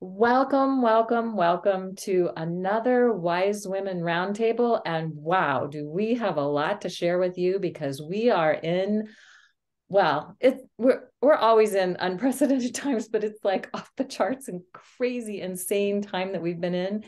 Welcome, welcome, welcome to another Wise Women Roundtable. And wow, do we have a lot to share with you because we are in, we're always in unprecedented times, but it's like off the charts and crazy, insane time that we've been in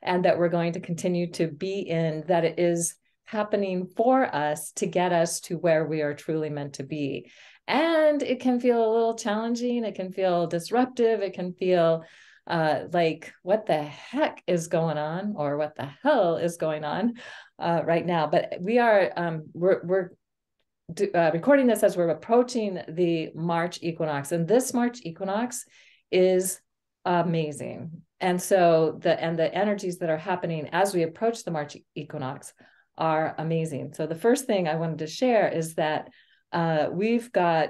and that we're going to continue to be in, that it is happening for us to get us to where we are truly meant to be. And it can feel a little challenging. It can feel disruptive. It can feel like what the heck is going on, or what the hell is going on right now. But we're recording this as we're approaching the March equinox, and this March equinox is amazing. And so the energies that are happening as we approach the March equinox are amazing. So the first thing I wanted to share is that we've got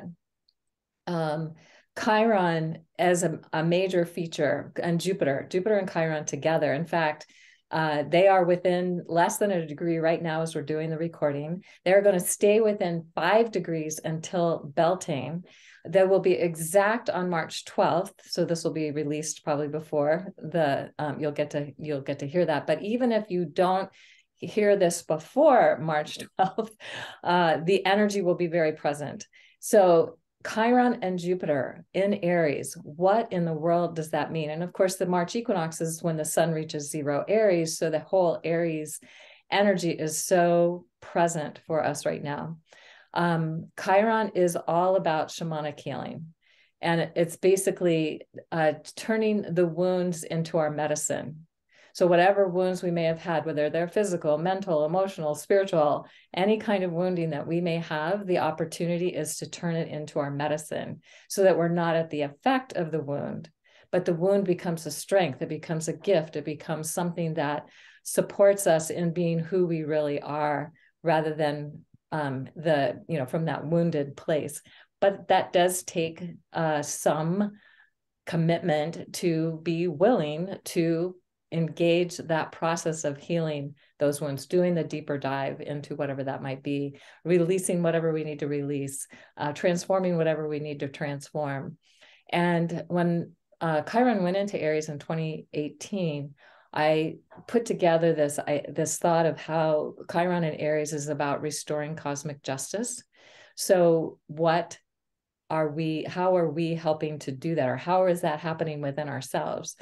Chiron as a major feature, and Jupiter and Chiron together. In fact, they are within less than a degree right now as we're doing the recording. They're going to stay within 5 degrees until Beltane. They will be exact on March 12th. So this will be released probably before the you'll get to hear that. But even if you don't hear this before March 12th, the energy will be very present. So Chiron and Jupiter in Aries, what in the world does that mean? And of course, the March equinox is when the sun reaches 0 Aries. So the whole Aries energy is so present for us right now. Chiron is all about shamanic healing. And it's basically turning the wounds into our medicine. So whatever wounds we may have had, whether they're physical, mental, emotional, spiritual, any kind of wounding that we may have, the opportunity is to turn it into our medicine so that we're not at the effect of the wound, but the wound becomes a strength. It becomes a gift. It becomes something that supports us in being who we really are, rather than from that wounded place. But that does take some commitment to be willing to engage that process of healing those wounds, doing the deeper dive into whatever that might be, releasing whatever we need to release, transforming whatever we need to transform. And when Chiron went into Aries in 2018, I put together this thought of how Chiron in Aries is about restoring cosmic justice. So how are we helping to do that? Or how is that happening within ourselves?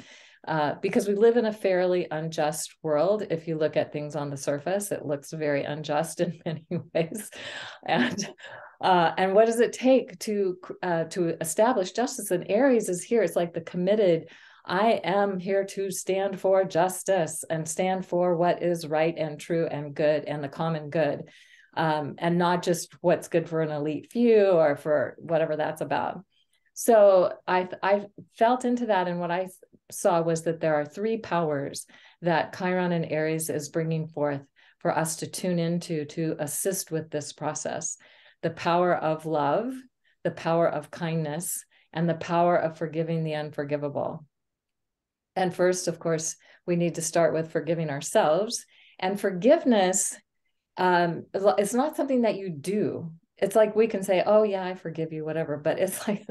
Because we live in a fairly unjust world. If you look at things on the surface, it looks very unjust in many ways. And what does it take to establish justice? And Aries is here. It's like the committed, I am here to stand for justice and stand for what is right and true and good and the common good, and not just what's good for an elite few or for whatever that's about. So I felt into that, and what I saw was that there are 3 powers that Chiron and Aries is bringing forth for us to tune into to assist with this process: the power of love, the power of kindness, and the power of forgiving the unforgivable. And first, of course, we need to start with forgiving ourselves. And forgiveness is not something that you do. It's like we can say, oh yeah, I forgive you, whatever, but it's like,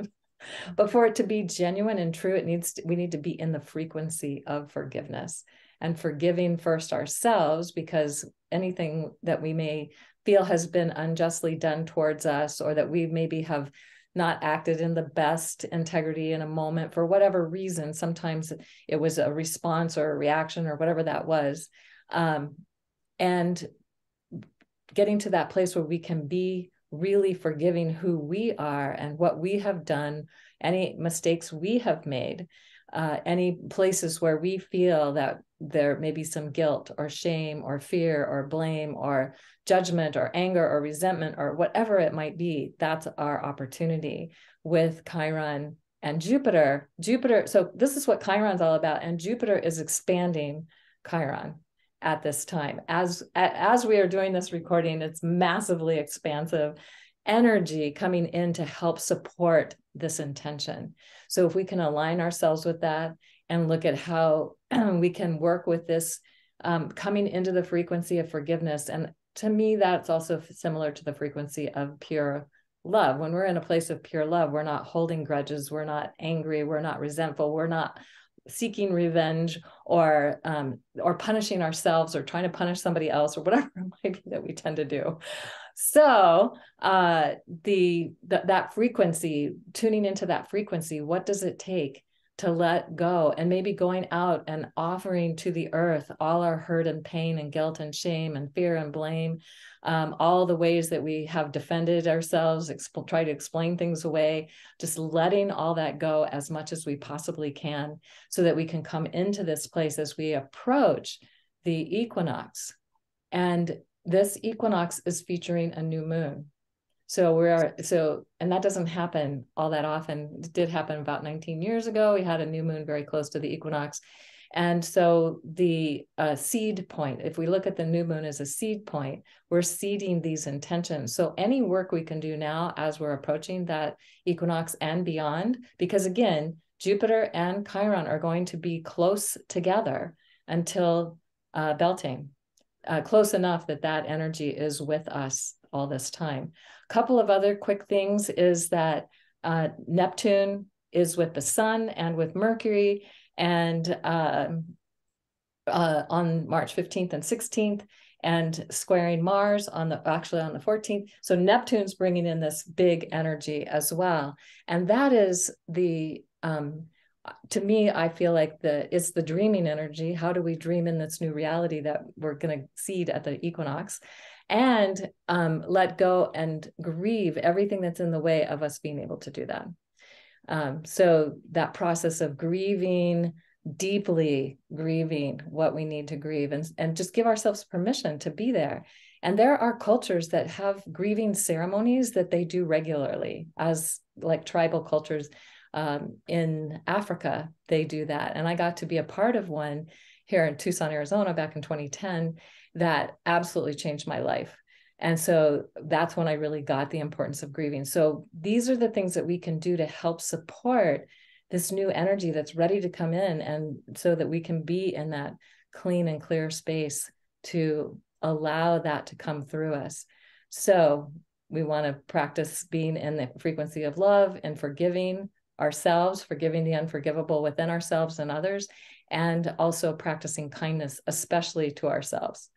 but for it to be genuine and true, we need to be in the frequency of forgiveness and forgiving first ourselves, because anything that we may feel has been unjustly done towards us, or that we maybe have not acted in the best integrity in a moment for whatever reason. Sometimes it was a response or a reaction or whatever that was. And getting to that place where we can be really forgiving who we are and what we have done, any mistakes we have made, any places where we feel that there may be some guilt or shame or fear or blame or judgment or anger or resentment or whatever it might be. That's our opportunity with Chiron and Jupiter. So this is what Chiron's all about, and Jupiter is expanding Chiron at this time. As we are doing this recording, it's massively expansive energy coming in to help support this intention. So if we can align ourselves with that and look at how we can work with this coming into the frequency of forgiveness. And to me, that's also similar to the frequency of pure love. When we're in a place of pure love, we're not holding grudges, we're not angry, we're not resentful, we're not seeking revenge or punishing ourselves or trying to punish somebody else or whatever it might be that we tend to do. So that frequency, tuning into that frequency, what does it take to let go, and maybe going out and offering to the earth all our hurt and pain and guilt and shame and fear and blame, all the ways that we have defended ourselves, try to explain things away, just letting all that go as much as we possibly can, so that we can come into this place as we approach the equinox. And this equinox is featuring a new moon. And that doesn't happen all that often. It did happen about 19 years ago. We had a new moon very close to the equinox. And so the seed point, if we look at the new moon as a seed point, we're seeding these intentions. So any work we can do now as we're approaching that equinox and beyond, because again, Jupiter and Chiron are going to be close together until Beltane, close enough that that energy is with us all this time. A couple of other quick things is that Neptune is with the sun and with Mercury, and on March 15th and 16th, and squaring Mars on the 14th. So Neptune's bringing in this big energy as well. And that is the, to me, I feel like it's the dreaming energy. How do we dream in this new reality that we're going to seed at the equinox? And let go and grieve everything that's in the way of us being able to do that. So that process of grieving, deeply grieving what we need to grieve, and just give ourselves permission to be there. And there are cultures that have grieving ceremonies that they do regularly, as like tribal cultures in Africa, they do that. And I got to be a part of one here in Tucson, Arizona back in 2010 that absolutely changed my life. And so that's when I really got the importance of grieving. So these are the things that we can do to help support this new energy that's ready to come in, and so that we can be in that clean and clear space to allow that to come through us. So we want to practice being in the frequency of love and forgiving ourselves, forgiving the unforgivable within ourselves and others, and also practicing kindness, especially to ourselves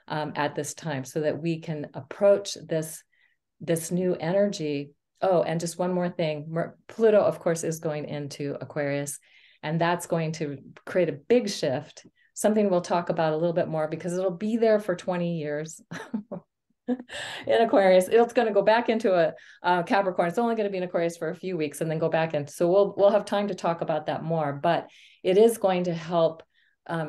at this time, so that we can approach this new energy. Oh, and just one more thing. Pluto, of course, is going into Aquarius, and that's going to create a big shift, something we'll talk about a little bit more, because it'll be there for 20 years in Aquarius. It's going to go back into a Capricorn. It's only going to be in Aquarius for a few weeks and then go back in. So we'll have time to talk about that more, but it is going to help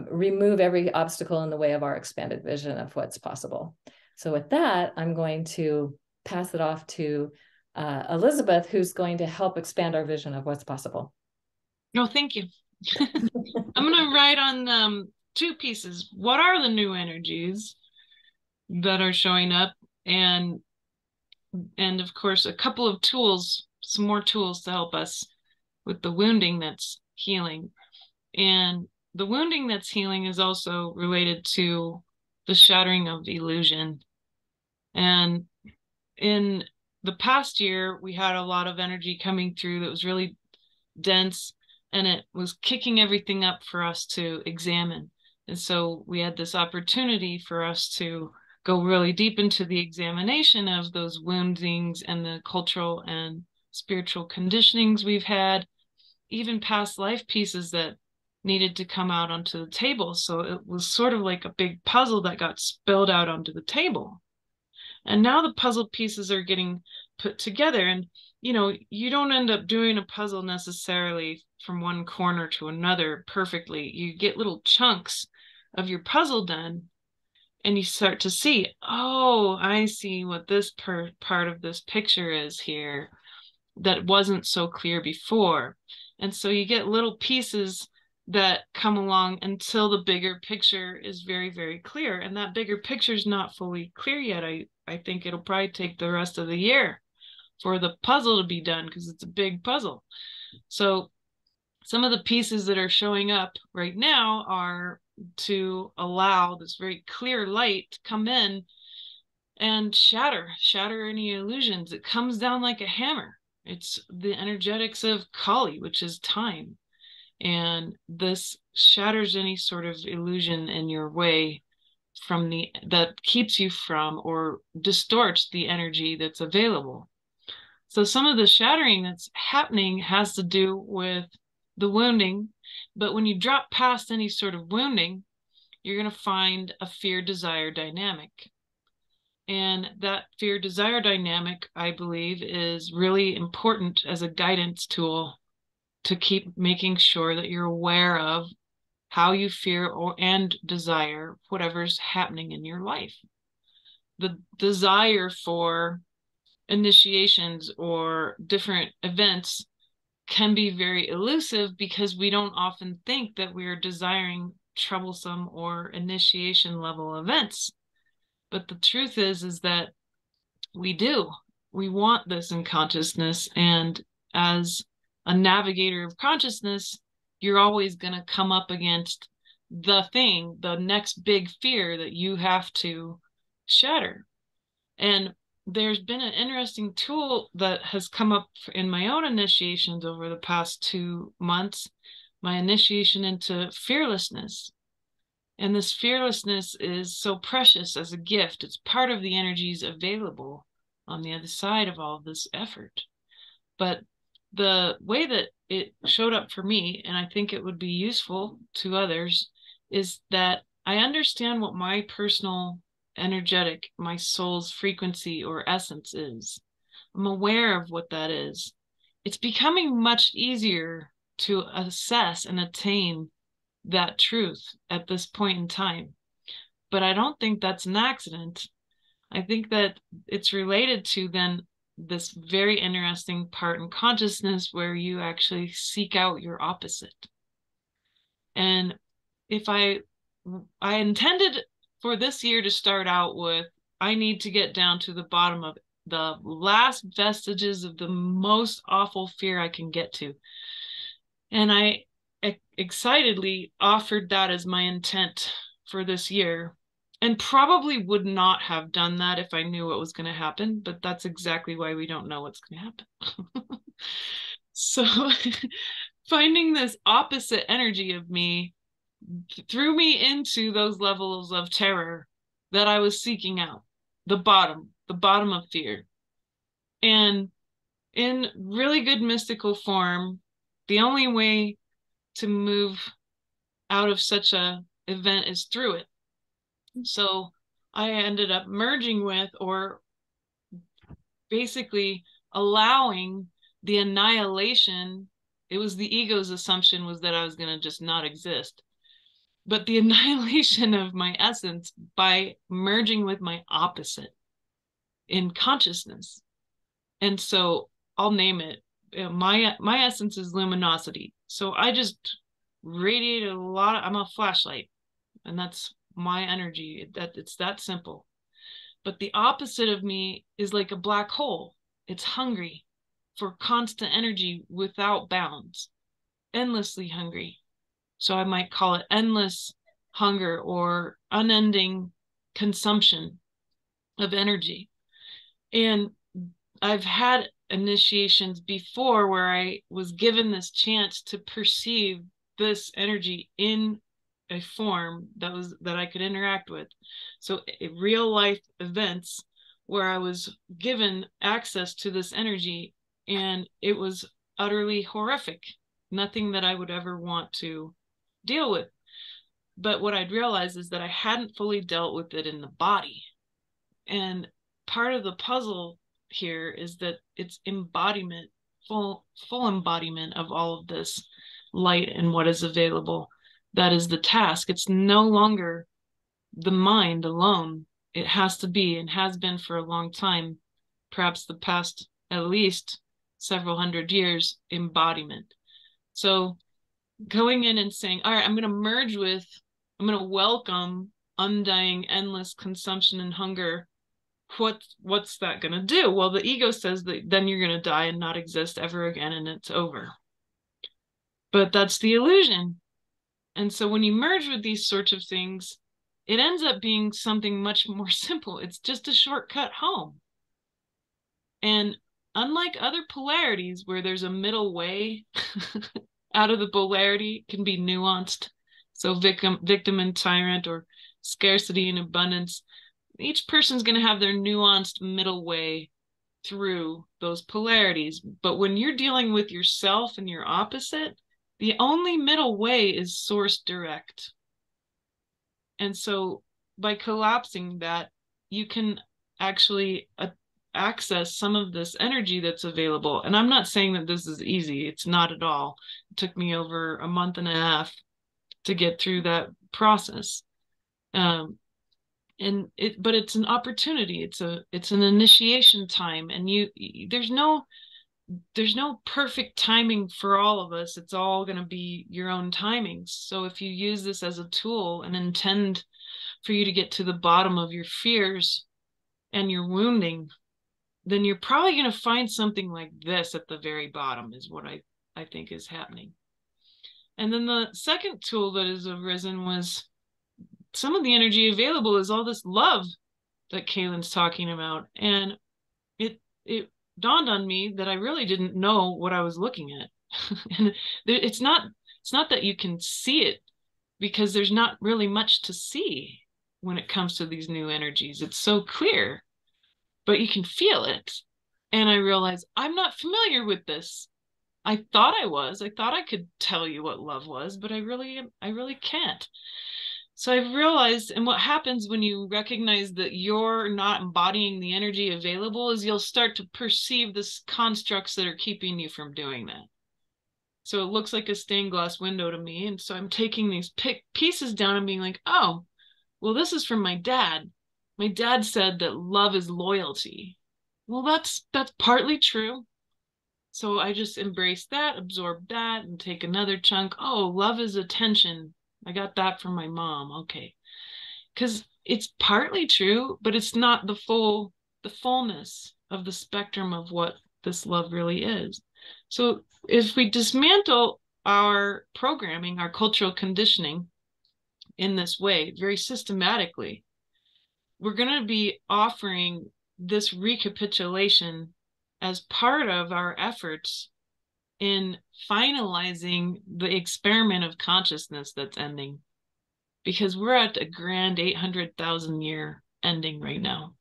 remove every obstacle in the way of our expanded vision of what's possible. So with that, I'm going to pass it off to Elizabeth, who's going to help expand our vision of what's possible. Oh, thank you. I'm going to write on two pieces. What are the new energies that are showing up? And of course, a couple of tools, some more tools to help us with the wounding that's healing. And the wounding that's healing is also related to the shattering of illusion. And in the past year, we had a lot of energy coming through that was really dense, and it was kicking everything up for us to examine. And so we had this opportunity for us to go really deep into the examination of those woundings and the cultural and spiritual conditionings we've had, even past life pieces that needed to come out onto the table. So it was sort of like a big puzzle that got spilled out onto the table. And now the puzzle pieces are getting put together. And, you know, you don't end up doing a puzzle necessarily from one corner to another perfectly. You get little chunks of your puzzle done, and you start to see, oh, I see what this part of this picture is here that wasn't so clear before. And so you get little pieces that come along until the bigger picture is very, very clear. And that bigger picture is not fully clear yet. I think it'll probably take the rest of the year for the puzzle to be done, because it's a big puzzle. So some of the pieces that are showing up right now are to allow this very clear light to come in and shatter any illusions. It comes down like a hammer. It's the energetics of Kali, which is time. And this shatters any sort of illusion in your way that keeps you from or distorts the energy that's available. So some of the shattering that's happening has to do with the wounding, but when you drop past any sort of wounding, you're going to find a fear-desire dynamic. And that fear-desire dynamic, I believe, is really important as a guidance tool to keep making sure that you're aware of how you fear and desire whatever's happening in your life. The desire for initiations or different events can be very elusive because we don't often think that we are desiring troublesome or initiation level events. But the truth is that we do. We want this in consciousness. And as a navigator of consciousness, you're always going to come up against the thing, the next big fear that you have to shatter. And there's been an interesting tool that has come up in my own initiations over the past 2 months, my initiation into fearlessness. And this fearlessness is so precious as a gift. It's part of the energies available on the other side of all of this effort. But the way that it showed up for me, and I think it would be useful to others, is that I understand what my personal energetic, my soul's frequency or essence is. I'm aware of what that is. It's becoming much easier to assess and attain that truth at this point in time. But I don't think that's an accident. I think that it's related to then this very interesting part in consciousness where you actually seek out your opposite. And if I intended for this year to start out with, I need to get down to the bottom of the last vestiges of the most awful fear I can get to. And I excitedly offered that as my intent for this year, and probably would not have done that if I knew what was going to happen, but that's exactly why we don't know what's going to happen. So finding this opposite energy of me threw me into those levels of terror that I was seeking out, the bottom of fear. And in really good mystical form, the only way to move out of such a event is through it. So I ended up merging with, or basically allowing, the annihilation. It was the ego's assumption was that I was going to just not exist, but the annihilation of my essence by merging with my opposite in consciousness. And so I'll name it. My essence is luminosity. So I just radiate a lot. I'm a flashlight, and that's my energy. It's that simple. But the opposite of me is like a black hole. It's hungry for constant energy without bounds, endlessly hungry. So I might call it endless hunger or unending consumption of energy. And I've had initiations before where I was given this chance to perceive this energy in a form that I could interact with. So real life events where I was given access to this energy, and it was utterly horrific. Nothing that I would ever want to deal with. But what I'd realized is that I hadn't fully dealt with it in the body. And part of the puzzle here is that it's embodiment, full embodiment of all of this light and what is available. That is the task. It's no longer the mind alone. It has to be, and has been for a long time, perhaps the past at least several hundred years, embodiment. So going in and saying, all right, I'm going to welcome undying, endless consumption and hunger. What's that going to do? Well, the ego says that then you're going to die and not exist ever again, and it's over. But that's the illusion. And so when you merge with these sorts of things, it ends up being something much more simple. It's just a shortcut home. And unlike other polarities where there's a middle way, out of the polarity can be nuanced. So victim and tyrant, or scarcity and abundance. Each person's going to have their nuanced middle way through those polarities. But when you're dealing with yourself and your opposite, the only middle way is source direct. And so by collapsing that, you can actually access some of this energy that's available. And I'm not saying that this is easy. It's not at all. It took me over a month and a half to get through that process. But it's an opportunity. It's an initiation time, and there's no perfect timing for all of us. It's all going to be your own timings. So if you use this as a tool and intend for you to get to the bottom of your fears and your wounding, then you're probably going to find something like this at the very bottom, is what I think is happening. And then the second tool that has arisen was some of the energy available is all this love that Kaylin's talking about. And it dawned on me that I really didn't know what I was looking at. And it's not that you can see it, because there's not really much to see when it comes to these new energies. It's so clear, but you can feel it. And I realized I'm not familiar with this. I thought I was. I thought I could tell you what love was, but I really can't. So I've realized, and what happens when you recognize that you're not embodying the energy available is you'll start to perceive the constructs that are keeping you from doing that. So it looks like a stained glass window to me. And so I'm taking these pieces down and being like, oh, well, this is from my dad. My dad said that love is loyalty. Well, that's partly true. So I just embrace that, absorb that, and take another chunk. Oh, love is attention. I got that from my mom. Okay. Because it's partly true, but it's not the fullness of the spectrum of what this love really is. So if we dismantle our programming, our cultural conditioning in this way, very systematically, we're going to be offering this recapitulation as part of our efforts in finalizing the experiment of consciousness that's ending, because we're at a grand 800,000 year ending right now.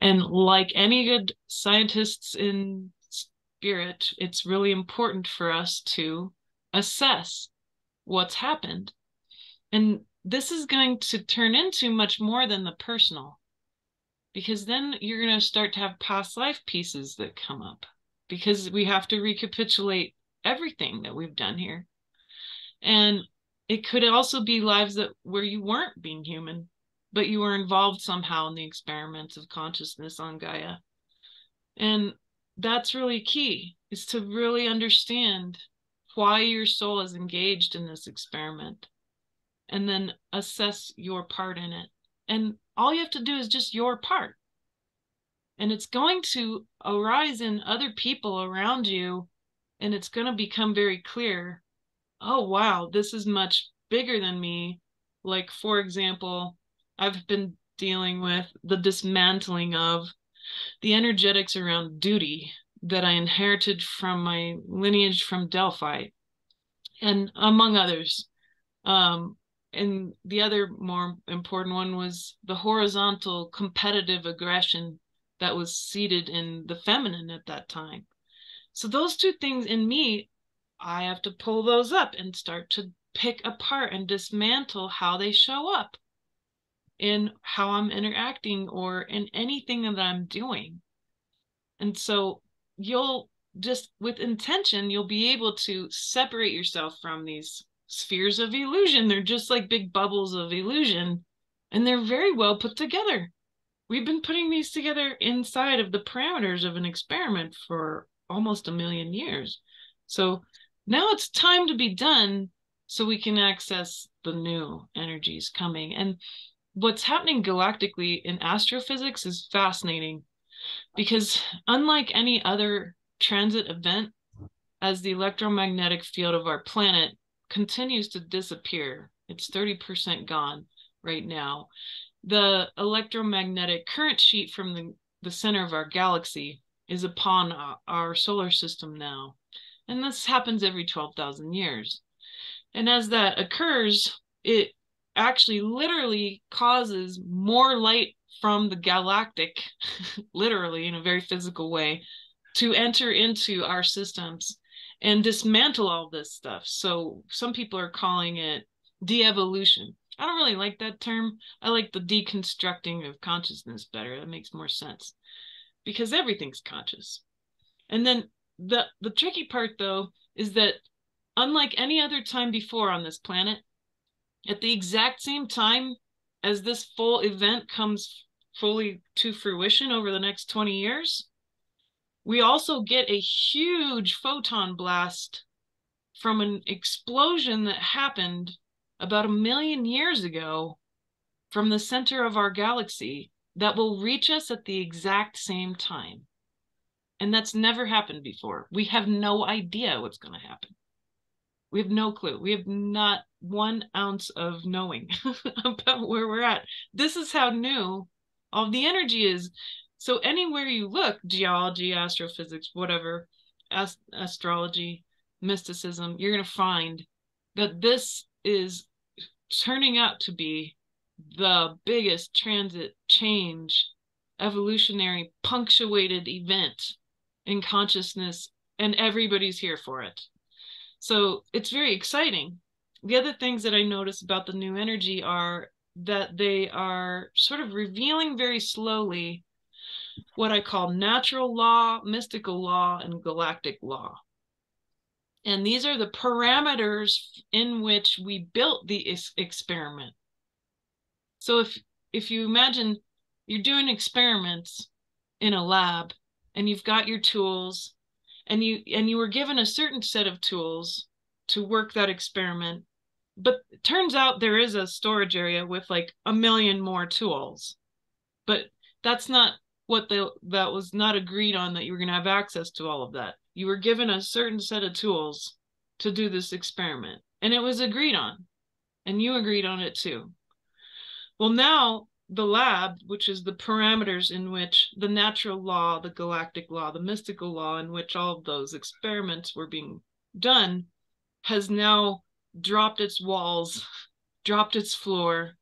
And like any good scientists in spirit, it's really important for us to assess what's happened. And this is going to turn into much more than the personal, because then you're going to start to have past life pieces that come up, because we have to recapitulate everything that we've done here. And it could also be lives where you weren't being human, but you were involved somehow in the experiments of consciousness on Gaia. And that's really key, is to really understand why your soul is engaged in this experiment, and then assess your part in it. And all you have to do is just your part. And it's going to arise in other people around you, and it's going to become very clear, oh, wow, this is much bigger than me. Like, for example, I've been dealing with the dismantling of the energetics around duty that I inherited from my lineage from Delphi, and among others. And the other more important one was the horizontal competitive aggression that was seated in the feminine at that time. So those two things in me, I have to pull those up and start to pick apart and dismantle how they show up in how I'm interacting or in anything that I'm doing. And so you'll just, with intention, you'll be able to separate yourself from these spheres of illusion. They're just like big bubbles of illusion, and they're very well put together. We've been putting these together inside of the parameters of an experiment for almost 1 million years. So now it's time to be done, so we can access the new energies coming. And what's happening galactically in astrophysics is fascinating, because unlike any other transit event, as the electromagnetic field of our planet continues to disappear, it's 30% gone right now, the electromagnetic current sheet from the center of our galaxy is upon our solar system now. And this happens every 12,000 years. And as that occurs, it actually literally causes more light from the galactic, literally in a very physical way, to enter into our systems and dismantle all this stuff. So some people are calling it de-evolution. I don't really like that term. I like the deconstructing of consciousness better. That makes more sense because everything's conscious. And then the tricky part, though, is that unlike any other time before on this planet, at the exact same time as this full event comes fully to fruition over the next 20 years, we also get a huge photon blast from an explosion that happened about 1,000,000 years ago from the center of our galaxy that will reach us at the exact same time. And that's never happened before. We have no idea what's going to happen. We have no clue. We have not 1 ounce of knowing about where we're at. This is how new all the energy is. So anywhere you look, geology, astrophysics, whatever, astrology, mysticism, you're going to find that this is turning out to be the biggest transit change, evolutionary, punctuated event in consciousness, and everybody's here for it. So it's very exciting. The other things that I notice about the new energy are that they are sort of revealing very slowly what I call natural law, mystical law, and galactic law. And these are the parameters in which we built the experiment. So if you imagine you're doing experiments in a lab and you've got your tools and you were given a certain set of tools to work that experiment, but it turns out there is a storage area with like 1,000,000 more tools, but that's not what that was not agreed on, that you were going to have access to all of that. You were given a certain set of tools to do this experiment, and it was agreed on, and you agreed on it too. Well, now the lab, which is the parameters in which the natural law, the galactic law, the mystical law, in which all of those experiments were being done, has now dropped its walls, dropped its floor,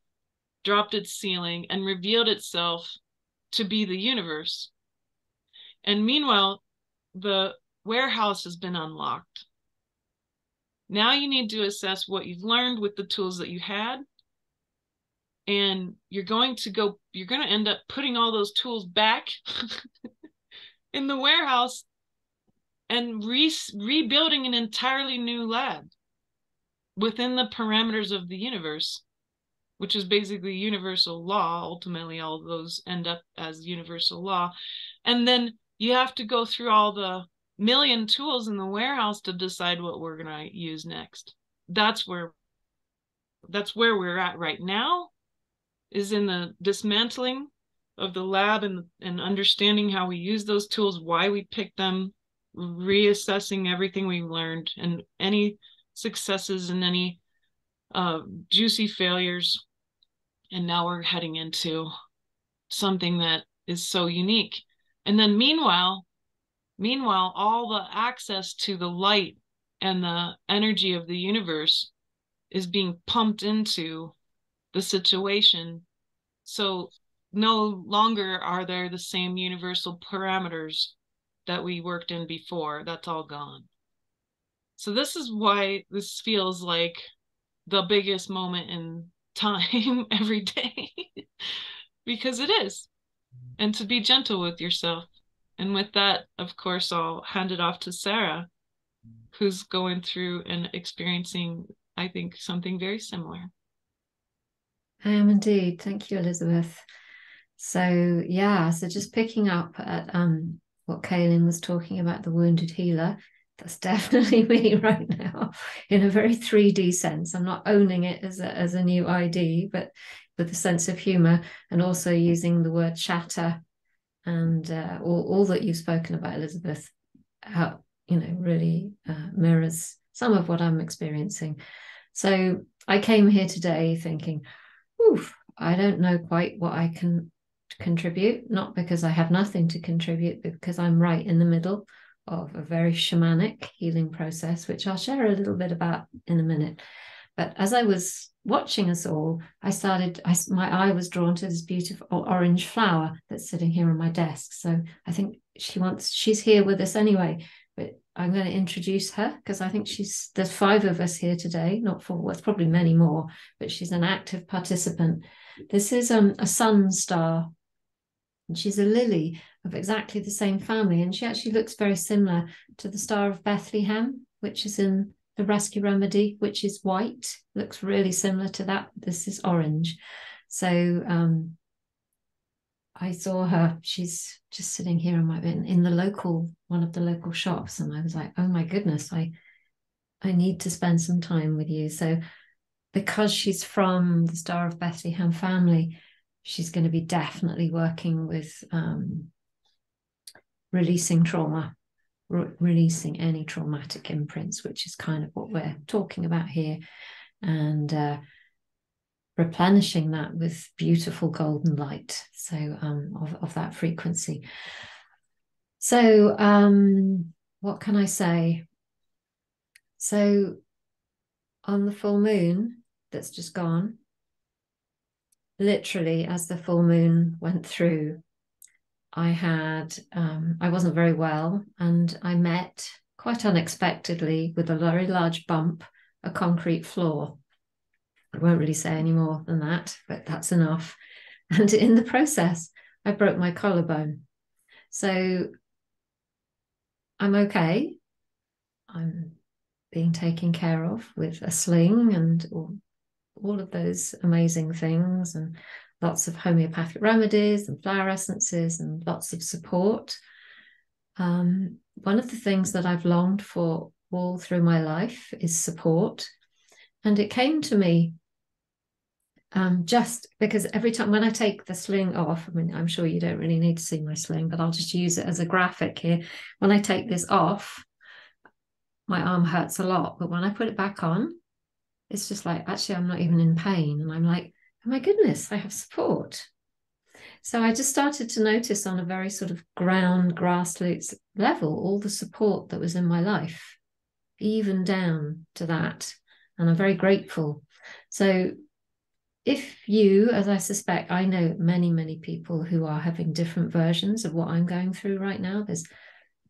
dropped its ceiling, and revealed itself to be the universe. And meanwhile, the warehouse has been unlocked. Now you need to assess what you've learned with the tools that you had. And you're going to end up putting all those tools back in the warehouse and rebuilding an entirely new lab within the parameters of the universe, which is basically universal law. Ultimately, all of those end up as universal law. And then you have to go through all the 1,000,000 tools in the warehouse to decide what we're going to use next. That's where we're at right now, is in the dismantling of the lab and understanding how we use those tools, why we picked them, reassessing everything we've learned and any successes and any juicy failures. And now we're heading into something that is so unique. And then meanwhile, all the access to the light and the energy of the universe is being pumped into the situation. So no longer are there the same universal parameters that we worked in before. That's all gone. So this is why this feels like the biggest moment in time every day, because it is. And to be gentle with yourself. And with that, of course, I'll hand it off to Sarah, who's going through and experiencing, I think, something very similar. I am indeed. Thank you, Elizabeth. So just picking up at what Kaylin was talking about, the wounded healer, that's definitely me right now in a very 3D sense. I'm not owning it as a new ID, but with a sense of humor, and also using the word shatter and all that you've spoken about, Elizabeth, how really mirrors some of what I'm experiencing. So I came here today thinking, I don't know quite what I can contribute, not because I have nothing to contribute, but because I'm right in the middle of a very shamanic healing process, which I'll share a little bit about in a minute. But as I was watching us all, my eye was drawn to this beautiful orange flower that's sitting here on my desk. So I think she's here with us anyway, but I'm going to introduce her because I think there's 5 of us here today, not 4, well, it's probably many more, but she's an active participant. This is a sun star, and she's a lily of exactly the same family, and she actually looks very similar to the Star of Bethlehem, which is in the Rescue Remedy, which is white, looks really similar to that. This is orange. So I saw her, she's just sitting here in one of the local shops, and I was like, oh my goodness, I need to spend some time with you. So because she's from the Star of Bethlehem family, she's going to be definitely working with releasing trauma, releasing any traumatic imprints, which is kind of what we're talking about here, and replenishing that with beautiful golden light, so of that frequency. So what can I say? So on the full moon that's just gone, literally as the full moon went through, I wasn't very well, and I met quite unexpectedly with a very large bump, a concrete floor. I won't really say any more than that, but that's enough. And in the process, I broke my collarbone. So I'm okay. I'm being taken care of with a sling and all of those amazing things, and lots of homeopathic remedies and flower essences and lots of support. One of the things that I've longed for all through my life is support. And it came to me just because every time when I take the sling off, I mean, I'm sure you don't really need to see my sling, but I'll just use it as a graphic here. When I take this off, my arm hurts a lot. But when I put it back on, it's just like, actually, I'm not even in pain. And I'm like, oh my goodness, I have support. So I just started to notice on a very sort of grassroots level, all the support that was in my life, even down to that. And I'm very grateful. So if you, as I suspect, I know many, many people who are having different versions of what I'm going through right now.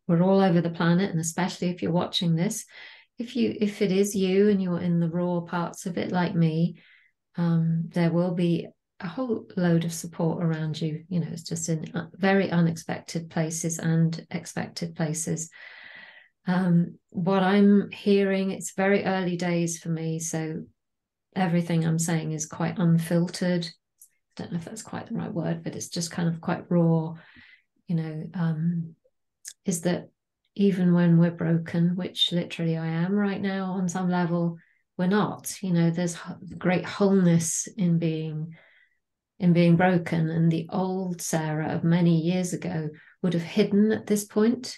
We're all over the planet, and especially if you're watching this, if it is you and you're in the raw parts of it like me, there will be a whole load of support around you. You know, it's just in very unexpected places and expected places. What I'm hearing, it's very early days for me, so everything I'm saying is quite unfiltered. I don't know if that's quite the right word, but it's just kind of quite raw, you know, is that even when we're broken, which literally I am right now on some level, we're not. You know, there's great wholeness in being broken, and the old Sarah of many years ago would have hidden at this point.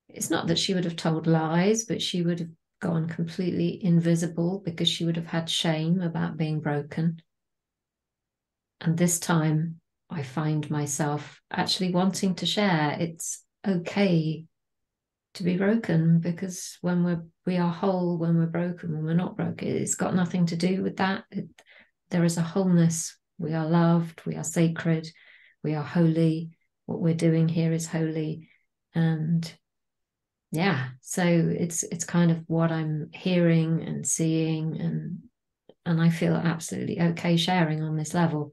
It's not that she would have told lies, but she would have gone completely invisible because she would have had shame about being broken. And this time I find myself actually wanting to share. It's okay to be broken, because when we are whole, when we're broken, when we're not broken, it's got nothing to do with that. There is a wholeness. We are loved, we are sacred, we are holy. What we're doing here is holy. And yeah, so it's kind of what I'm hearing and seeing, and I feel absolutely okay sharing on this level.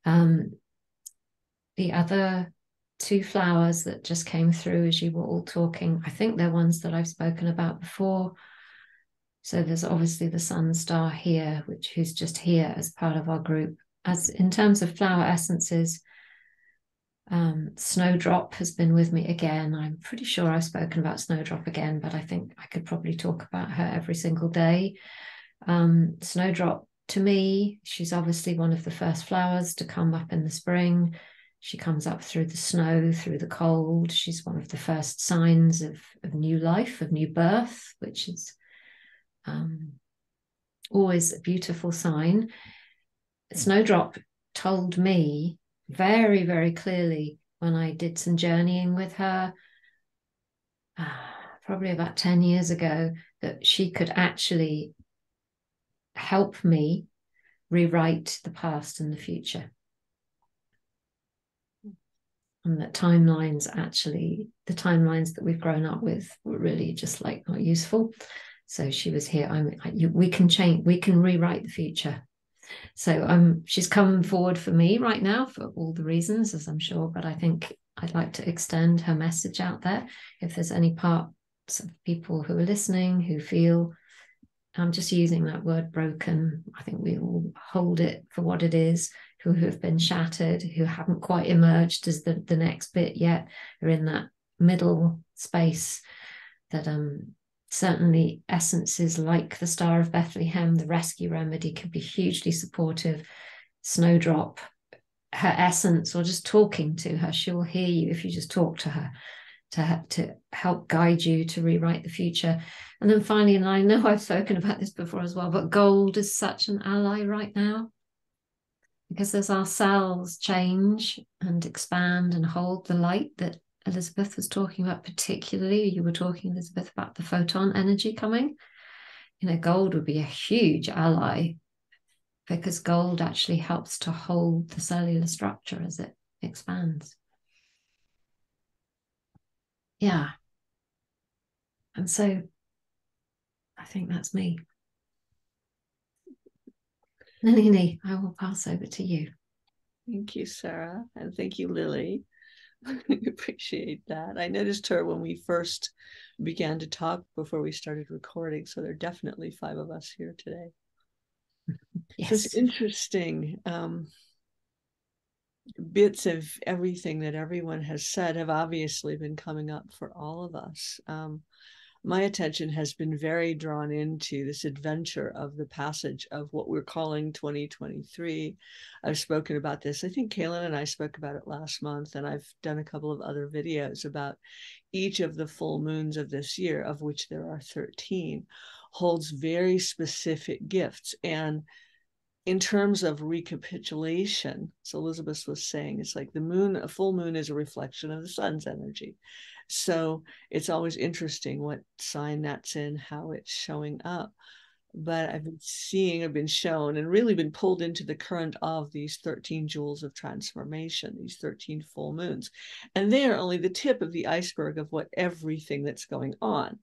The other 2 flowers that just came through as you were all talking, I think they're ones that I've spoken about before. So there's obviously the sun star here, who's just here as part of our group. As in terms of flower essences, Snowdrop has been with me again. I'm pretty sure I've spoken about Snowdrop again, but I think I could probably talk about her every single day. Snowdrop, to me, she's obviously one of the first flowers to come up in the spring. She comes up through the snow, through the cold. She's one of the first signs of new life, of new birth, which is always a beautiful sign. Snowdrop told me very, very clearly when I did some journeying with her probably about 10 years ago, that she could actually help me rewrite the past and the future. And that timelines, actually, the timelines that we've grown up with were really just like not useful. So she was here. We can change, we can rewrite the future. So she's come forward for me right now for all the reasons, as I'm sure, but I think I'd like to extend her message out there. If there's any parts of people who are listening who feel, I'm just using that word broken, I think we all hold it for what it is, who have been shattered, who haven't quite emerged as the next bit yet, are in that middle space, that certainly essences like the Star of Bethlehem, the rescue remedy, can be hugely supportive. Snowdrop, her essence, or just talking to her, she'll hear you if you just talk to her, to help guide you to rewrite the future. And then finally, and I know I've spoken about this before as well, but gold is such an ally right now, because as our cells change and expand and hold the light that Elizabeth was talking about, particularly, you were talking, Elizabeth, about the photon energy coming, gold would be a huge ally, because gold actually helps to hold the cellular structure as it expands. Yeah. And so I think that's me. Nalini, I will pass over to you. Thank you, Sarah. And thank you, Lily. I appreciate that. I noticed her when we first began to talk before we started recording. So there are definitely 5 of us here today. Yes. So it's interesting. Bits of everything that everyone has said have obviously been coming up for all of us. My attention has been very drawn into this adventure of the passage of what we're calling 2023. I've spoken about this. I think Kaylin and I spoke about it last month, and I've done a couple of other videos about each of the full moons of this year, of which there are 13, holds very specific gifts. And in terms of recapitulation, so Elizabeth was saying, it's like the moon, a full moon is a reflection of the sun's energy. So it's always interesting what sign that's in, how it's showing up. But I've been shown and really been pulled into the current of these 13 jewels of transformation, these 13 full moons. And they are only the tip of the iceberg of what everything that's going on.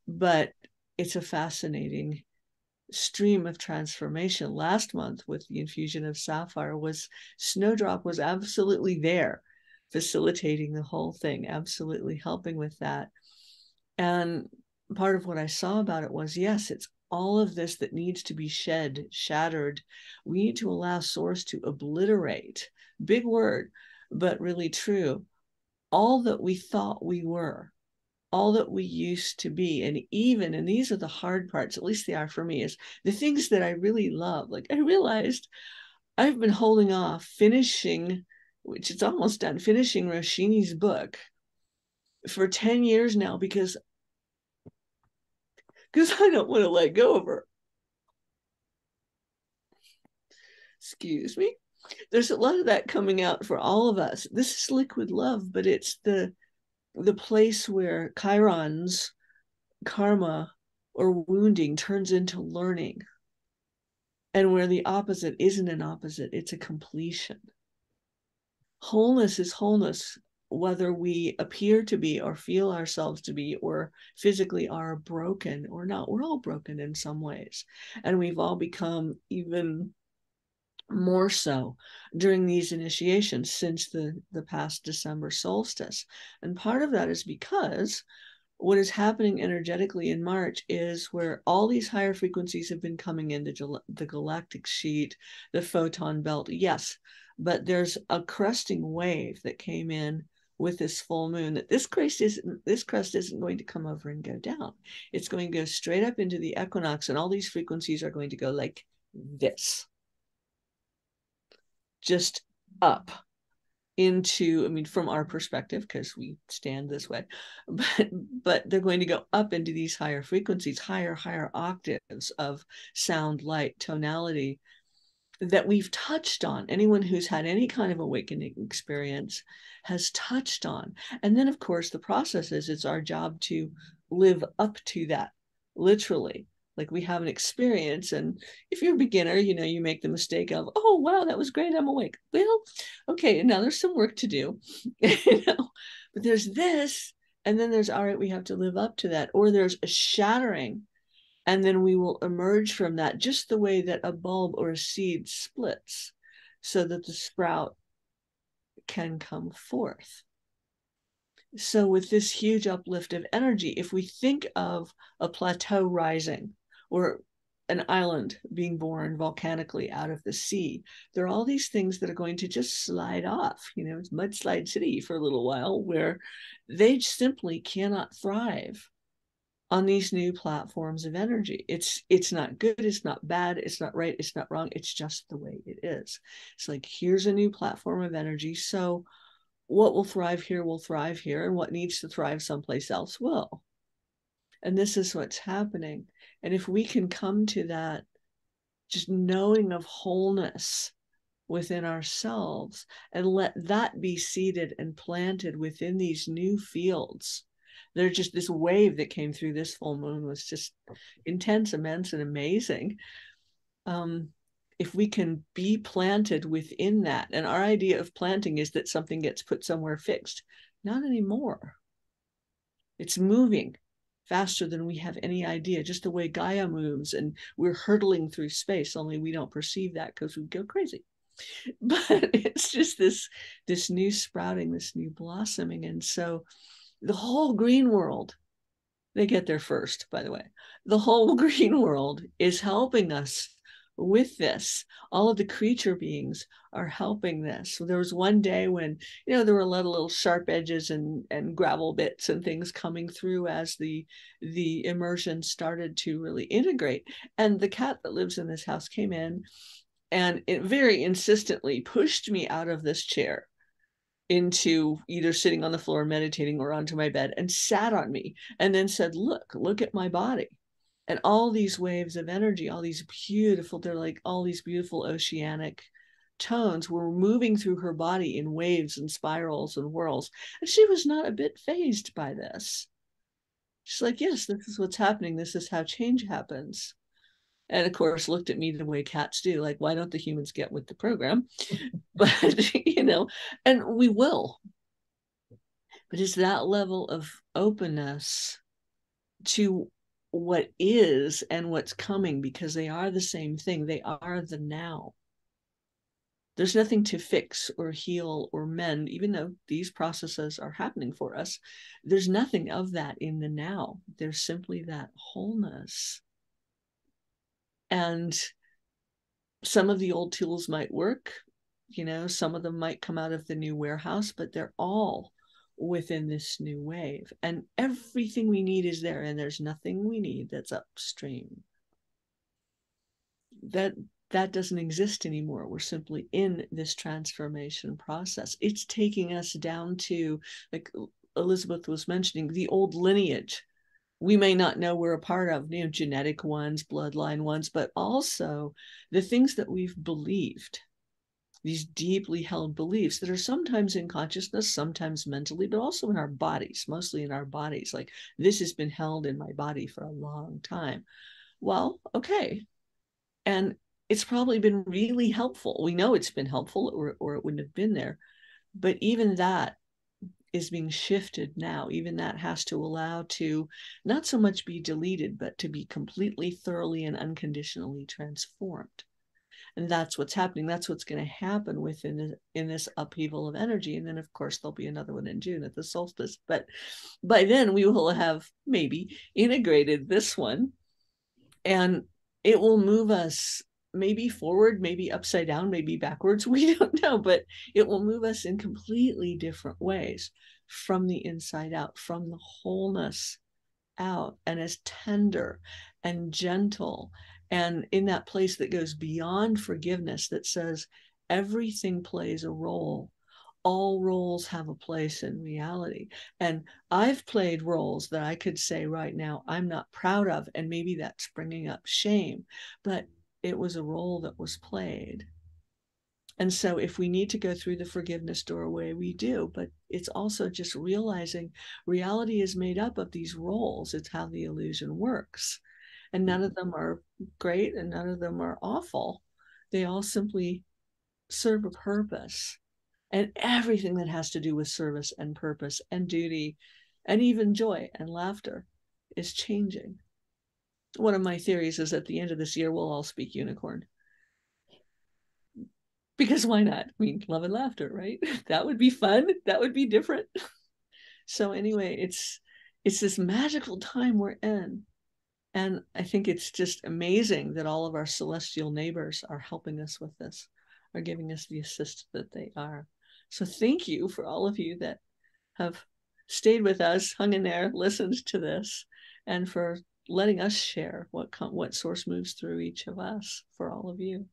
But it's a fascinating stream of transformation. Last month with the infusion of sapphire, Snowdrop was absolutely there, facilitating the whole thing, absolutely helping with that. And part of what I saw about it was, yes, it's all of this that needs to be shattered. We need to allow source to obliterate, big word, but really true, all that we thought we were, all that we used to be. And these are the hard parts, at least they are for me, is the things that I really love. Like, I realized I've been holding off finishing, which it's almost done, finishing Roshini's book for 10 years now, because I don't want to let go of her. Excuse me. There's a lot of that coming out for all of us. This is liquid love, but it's the place where Chiron's karma or wounding turns into learning, and where the opposite isn't an opposite, it's a completion. Wholeness is wholeness, whether we appear to be or feel ourselves to be or physically are broken or not. We're all broken in some ways, and we've all become even more so during these initiations since the past December solstice. And part of that is because what is happening energetically in March is where all these higher frequencies have been coming in, the galactic sheet, the photon belt, yes, but there's a cresting wave that came in with this full moon, that this crest isn't going to come over and go down. It's going to go straight up into the equinox, and all these frequencies are going to go like this, just up into, I mean, from our perspective, because we stand this way, but they're going to go up into these higher frequencies, higher octaves of sound, light, tonality. that we've touched on. Anyone who's had any kind of awakening experience has touched on. And then, of course, the process is it's our job to live up to that, literally. Like we have an experience, and if you're a beginner, you know, you make the mistake of, oh, wow, that was great, I'm awake. Well, okay, now there's some work to do, you know, but there's this, and then there's, all right, we have to live up to that, or there's a shattering, and then we will emerge from that just the way that a bulb or a seed splits so that the sprout can come forth. So with this huge uplift of energy, if we think of a plateau rising or an island being born volcanically out of the sea, there are all these things that are going to just slide off. You know, it's mudslide city for a little while, where they simply cannot thrive on these new platforms of energy. It's not good, it's not bad, it's not right, it's not wrong, it's just the way it is. It's like, here's a new platform of energy, so what will thrive here, and what needs to thrive someplace else will. And this is what's happening. And if we can come to that just knowing of wholeness within ourselves and let that be seeded and planted within these new fields, there's just this wave that came through this full moon was just intense, immense, and amazing. If we can be planted within that, and our idea of planting is that something gets put somewhere fixed. Not anymore. It's moving faster than we have any idea, just the way Gaia moves, and we're hurtling through space, only we don't perceive that because we go crazy. But it's just this new sprouting, this new blossoming. And so the whole green world, they get there first, by the way, the whole green world is helping us with this. All of the creature beings are helping this. So there was one day when, you know, there were a lot of little sharp edges and gravel bits and things coming through as the immersion started to really integrate. And the cat that lives in this house came in and it very insistently pushed me out of this chair into either sitting on the floor meditating or onto my bed, and sat on me and then said, look at my body. And all these waves of energy, all these beautiful, they're like all these beautiful oceanic tones were moving through her body in waves and spirals and whirls. And she was not a bit fazed by this. She's like, yes, this is what's happening. This is how change happens. And of course, looked at me the way cats do, like, why don't the humans get with the program? But, you know, and we will. But it's that level of openness to what is and what's coming, because they are the same thing. They are the now. There's nothing to fix or heal or mend, even though these processes are happening for us. There's nothing of that in the now. There's simply that wholeness. And some of the old tools might work, you know, some of them might come out of the new warehouse, but they're all within this new wave. And everything we need is there, and there's nothing we need that's upstream. That doesn't exist anymore. We're simply in this transformation process. It's taking us down to, like Elizabeth was mentioning, the old lineage. We may not know we're a part of, you know, genetic ones, bloodline ones, but also the things that we've believed, these deeply held beliefs that are sometimes in consciousness, sometimes mentally, but also in our bodies, mostly in our bodies. Like, this has been held in my body for a long time. Well, okay. And it's probably been really helpful. We know it's been helpful, or it wouldn't have been there. But even that is being shifted now. Even that has to allow to not so much be deleted, but to be completely, thoroughly, and unconditionally transformed. And that's what's happening. That's what's going to happen in this upheaval of energy. And then, of course, there'll be another one in June at the solstice. But by then, we will have maybe integrated this one, and it will move us maybe forward, maybe upside down, maybe backwards. We don't know, but it will move us in completely different ways, from the inside out, from the wholeness out, and as tender and gentle, and in that place that goes beyond forgiveness, that says everything plays a role. All roles have a place in reality. And I've played roles that I could say right now I'm not proud of, and maybe that's bringing up shame, but it was a role that was played. And so if we need to go through the forgiveness doorway, we do, but it's also just realizing reality is made up of these roles. It's how the illusion works. And none of them are great and none of them are awful. They all simply serve a purpose. And everything that has to do with service and purpose and duty and even joy and laughter is changing. One of my theories is at the end of this year, we'll all speak unicorn. Because why not? I mean, love and laughter, right? That would be fun. That would be different. So anyway, it's this magical time we're in. And I think it's just amazing that all of our celestial neighbors are helping us with this, are giving us the assist that they are. So thank you for all of you that have stayed with us, hung in there, listened to this, and for letting us share what source moves through each of us for all of you.